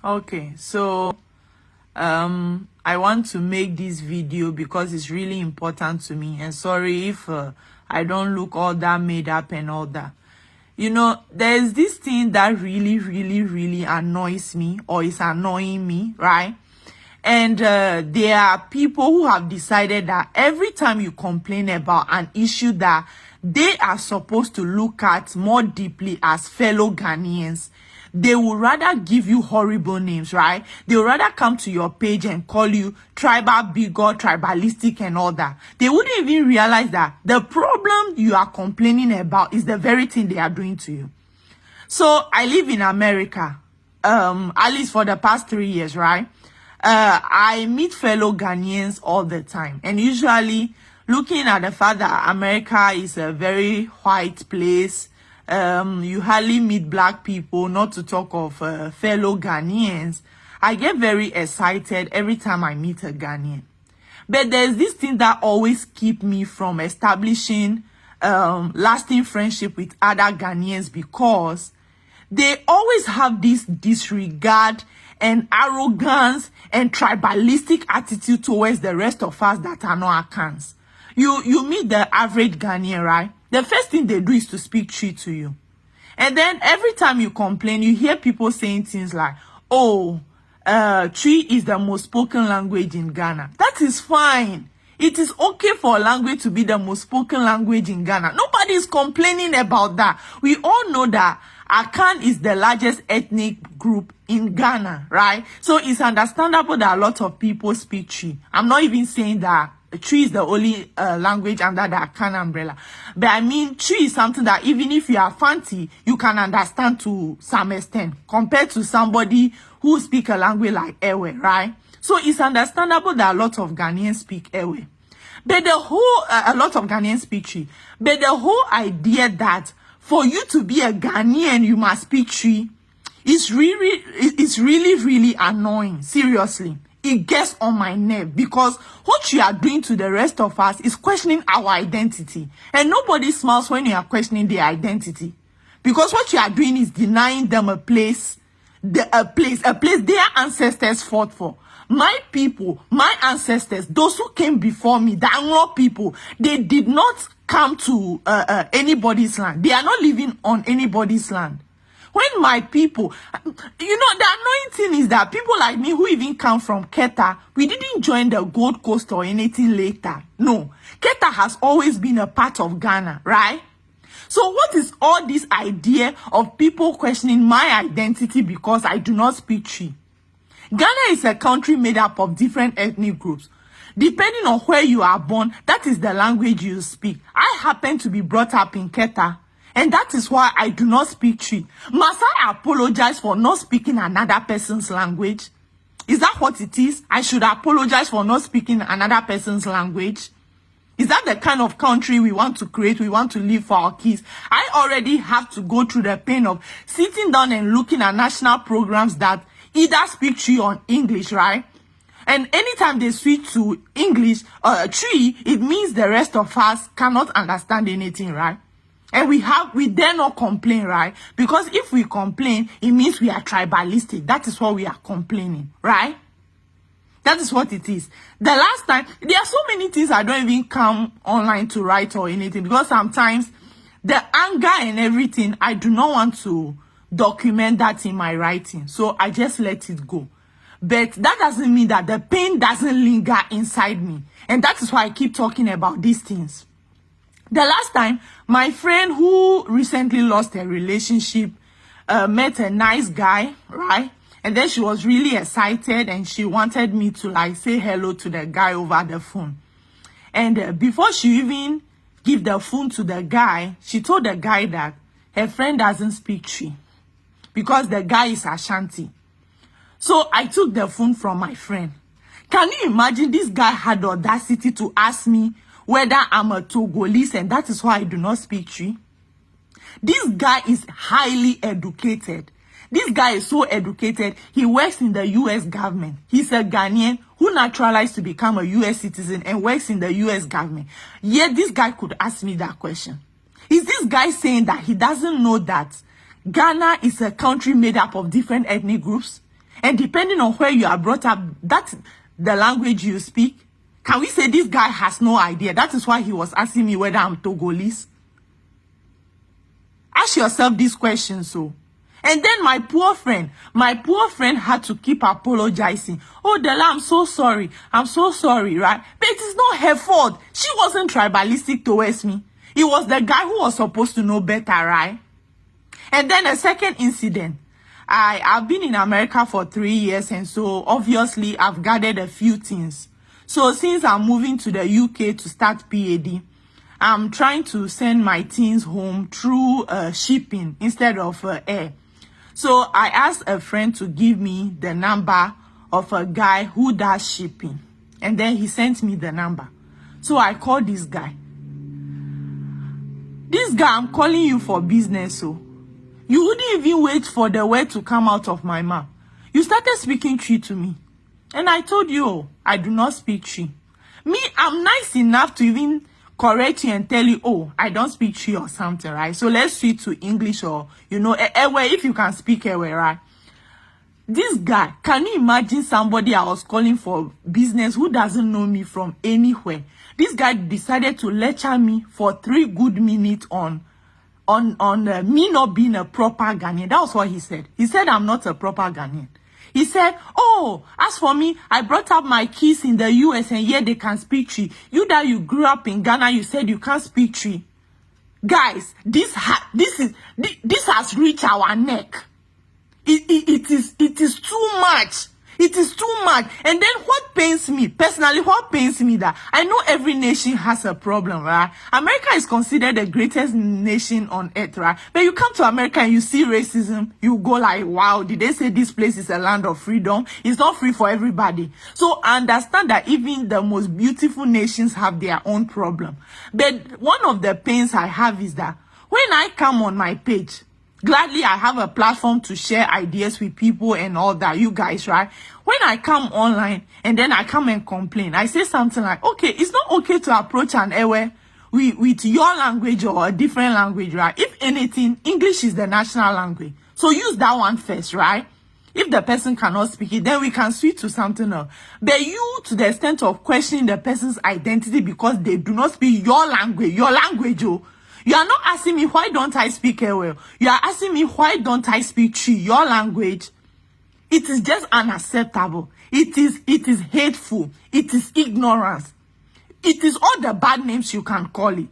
Okay, so I want to make this video because it's really important to me, and sorry if I don't look all that made up and all that. You know, there's this thing that really annoys me, or is annoying me, right? And there are people who have decided that every time you complain about an issue that they are supposed to look at more deeply as fellow Ghanaians, they would rather give you horrible names, right? They would rather come to your page and call you tribal bigot, tribalistic and all that. They wouldn't even realize that the problem you are complaining about is the very thing they are doing to you. So I live in America, at least for the past 3 years, right? I meet fellow Ghanaians all the time, and usually looking at the fact that America is a very white place, you hardly meet black people, not to talk of fellow Ghanaians. I get very excited every time I meet a Ghanaian. But there's this thing that always keep me from establishing lasting friendship with other Ghanaians, because they always have this disregard and arrogance and tribalistic attitude towards the rest of us that are not Akans. You meet the average Ghanaian, right? The first thing they do is to speak Twi to you. And then every time you complain, you hear people saying things like, oh, Twi is the most spoken language in Ghana. That is fine. It is okay for a language to be the most spoken language in Ghana. Nobody is complaining about that. We all know that Akan is the largest ethnic group in Ghana, right? So it's understandable that a lot of people speak Twi. I'm not even saying that Twi is the only language under the Akan umbrella. But I mean, Twi is something that even if you are fancy, you can understand to some extent, compared to somebody who speak a language like Ewe, right? So it's understandable that a lot of Ghanaians speak Ewe. But the whole, a lot of Ghanaians speak Twi. But the whole idea that for you to be a Ghanaian, you must speak Twi, it's really annoying. Seriously. It gets on my nerve, because what you are doing to the rest of us is questioning our identity. And nobody smiles when you are questioning their identity, because what you are doing is denying them a place their ancestors fought for. My people, my ancestors, those who came before me, the Anglo people, they did not come to anybody's land. They are not living on anybody's land. When my people, you know, the annoying thing is that people like me who even come from Keta, we didn't join the Gold Coast or anything later. No, Keta has always been a part of Ghana, right? So what is all this idea of people questioning my identity because I do not speak Twi? Ghana is a country made up of different ethnic groups. Depending on where you are born, that is the language you speak. I happen to be brought up in Keta, and that is why I do not speak Twi. Must I apologize for not speaking another person's language? Is that what it is? I should apologize for not speaking another person's language? Is that the kind of country we want to create, we want to live for our kids? I already have to go through the pain of sitting down and looking at national programs that either speak Twi or English, right? And anytime they switch to English, Twi, it means the rest of us cannot understand anything, right? And we dare not complain, right? Because if we complain, it means we are tribalistic. That is what we are complaining, right? That is what it is. The last time, there are so many things I don't even come online to write or anything, because sometimes the anger and everything, I do not want to document that in my writing. So I just let it go. But that doesn't mean that the pain doesn't linger inside me. And that is why I keep talking about these things. The last time, my friend who recently lost her relationship met a nice guy, right? And then she was really excited and she wanted me to like say hello to the guy over the phone. And before she even give the phone to the guy, she told the guy that her friend doesn't speak Twi because the guy is Ashanti. So I took the phone from my friend. Can you imagine this guy had the audacity to ask me whether I'm a Togolese and that is why I do not speak Twi? This guy is highly educated. This guy is so educated. He works in the US government. He's a Ghanaian who naturalized to become a US citizen and works in the US government. Yet this guy could ask me that question. Is this guy saying that he doesn't know that Ghana is a country made up of different ethnic groups? And depending on where you are brought up, that's the language you speak. Can we say this guy has no idea? That is why he was asking me whether I'm Togolese. Ask yourself these questions, so. And then my poor friend had to keep apologizing. Oh, Della, I'm so sorry, right? But it is not her fault. She wasn't tribalistic towards me. It was the guy who was supposed to know better, right? And then a second incident. I've been in America for 3 years, and so obviously I've gathered a few things. So since I'm moving to the UK to start PAD, I'm trying to send my things home through shipping instead of air. So I asked a friend to give me the number of a guy who does shipping. And then he sent me the number. So I called this guy. This guy, I'm calling you for business, so. You wouldn't even wait for the word to come out of my mouth. You started speaking Twi to me. And I told you, oh, I do not speak Twi. Me, I'm nice enough to even correct you and tell you, oh, I don't speak Twi or something, right? So let's switch to English or, you know, Ewe, if you can speak Ewe, right? This guy, can you imagine somebody I was calling for business who doesn't know me from anywhere? This guy decided to lecture me for 3 good minutes on me not being a proper Ghanaian. That was what he said. He said I'm not a proper Ghanaian. He said, oh, as for me, I brought up my kids in the US and here they can speak Twi. You that you grew up in Ghana, you said you can't speak Twi. Guys, this has reached our neck. It is too much. It is too much. And then what pains me, personally, that I know every nation has a problem, right? America is considered the greatest nation on earth, right? But you come to America and you see racism, you go like, wow, did they say this place is a land of freedom? It's not free for everybody. So I understand that even the most beautiful nations have their own problem. But one of the pains I have is that when I come on my page, gladly, I have a platform to share ideas with people and all that, you guys, right? When I come online and then I come and complain, I say something like, okay, it's not okay to approach an Ewe with your language or a different language, right? If anything, English is the national language. So use that one first, right? If the person cannot speak it, then we can switch to something else. But you, to the extent of questioning the person's identity because they do not speak your language, oh. You are not asking me why don't I speak Ewe. You are asking me why don't I speak Twi, your language. It is just unacceptable. It is hateful. It is ignorance. It is all the bad names you can call it.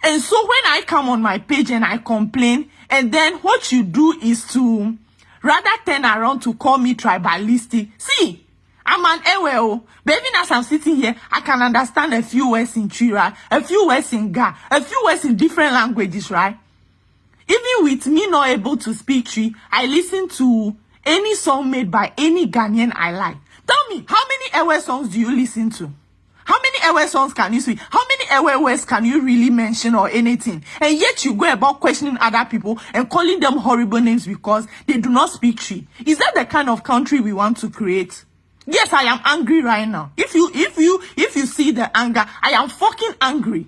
And so when I come on my page and I complain, and then what you do is to rather turn around to call me tribalistic. See, I'm an Ewe, but even as I'm sitting here, I can understand a few words in Twi, right? A few words in Ga, a few words in different languages, right? Even with me not able to speak Twi, I listen to any song made by any Ghanaian I like. Tell me, how many Ewe songs do you listen to? How many Ewe songs can you speak? How many Ewe words can you really mention or anything? And yet you go about questioning other people and calling them horrible names because they do not speak Twi. Is that the kind of country we want to create? Yes, I am angry right now. If you see the anger, I am fucking angry.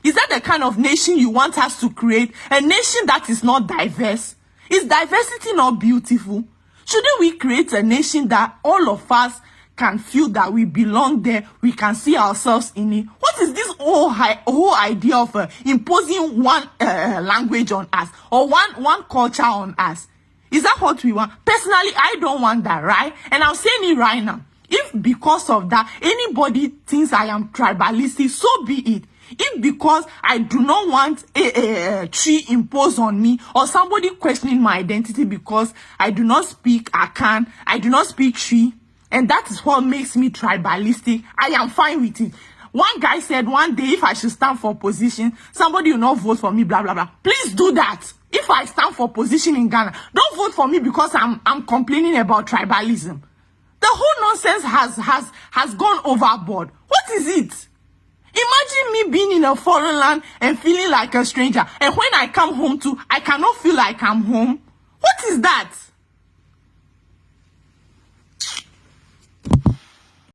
Is that the kind of nation you want us to create? A nation that is not diverse? Is diversity not beautiful? Shouldn't we create a nation that all of us can feel that we belong there, we can see ourselves in it? What is this whole idea of imposing one language on us or one culture on us? Is that what we want? Personally, I don't want that, right? And I'm saying it right now. If because of that, anybody thinks I am tribalistic, so be it. If because I do not want a Twi imposed on me or somebody questioning my identity because I do not speak Akan, I do not speak Twi, and that is what makes me tribalistic, I am fine with it. One guy said one day if I should stand for position, somebody will not vote for me, blah, blah, blah. Please do that. If I stand for position in Ghana, don't vote for me because I'm complaining about tribalism. The whole nonsense has gone overboard. What is it? Imagine me being in a foreign land and feeling like a stranger. And when I come home too, I cannot feel like I'm home. What is that?